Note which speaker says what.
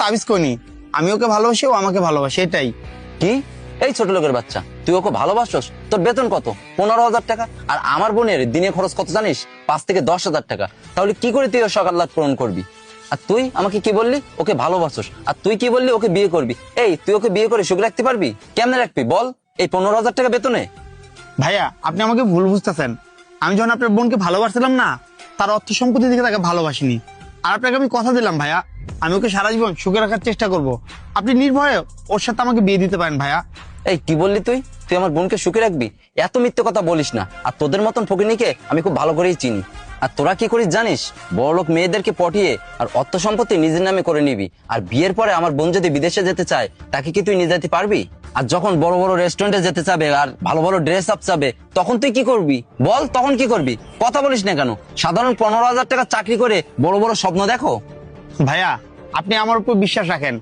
Speaker 1: তাবিজ করি, আমি ওকে ভালোবাসি, ও আমাকে ভালোবাসে, এটাই।
Speaker 2: কি? এই ছোট লোকের বাচ্চা, তুই ওকে ভালোবাসছস? তোর বেতন কত? 15,000 টাকা। আর আমার বোনের দিনে খরচ কত জানিস? 5 থেকে 10,000 টাকা। তাহলে কি করে তুই ওর সকাল রাত পূরণ করবি? আর তুই আমাকে কি বললি? ওকে ভালোবাসছস। আর তুই কি বললি? ওকে বিয়ে করবি। এই তুই ওকে বিয়ে করে সুখ রাখতে পারবি? কেমনে রাখবি বল এই 15,000 টাকা বেতনে?
Speaker 1: ভাইয়া, আপনি আমাকে ভুল বুঝতেছেন। আমি যখন আপনার বোনকে ভালোবাসছিলাম না, তার অর্থ সম্পত্তি দিকে তাকে ভালোবাসিনি। আর আপনাকে আমি কথা দিলাম ভাইয়া, আমি ওকে সারা জীবন সুখে রাখার চেষ্টা করব। আপনি নির্ভয়ে ওর সাথে আমাকে বিয়ে দিতে পারেন ভাইয়া।
Speaker 2: এই কি বললি তুই? তুই আমার বোনকে সুখে রাখবি? এত মিথ্যে কথা বলিস না। আর তোদের মতন ফকিনীকে আমি খুব ভালো করেই চিনি। আর তোরা কি করিস জানিস? বড়লোক মেয়েদেরকে পটিয়ে আর অর্থ সম্পত্তি নিজের নামে করে নিবি। আর বিয়ের পরে আমার বোন যদি বিদেশে যেতে চায়, তাকে কি তুই নিয়ে যেতে পারবি? আর যখন বড় বড় রেস্টুরেন্টে যেতে চাবে আর ভালো ভালো ড্রেস আপ চাবে, তখন তুই কি করবি বল? তখন কি করবি? কথা বলিস না কেন? সাধারণ 15,000 টাকা চাকরি করে বড় বড় স্বপ্ন দেখো।
Speaker 1: ভাইয়া, আপনি আমার উপর বিশ্বাস রাখেন।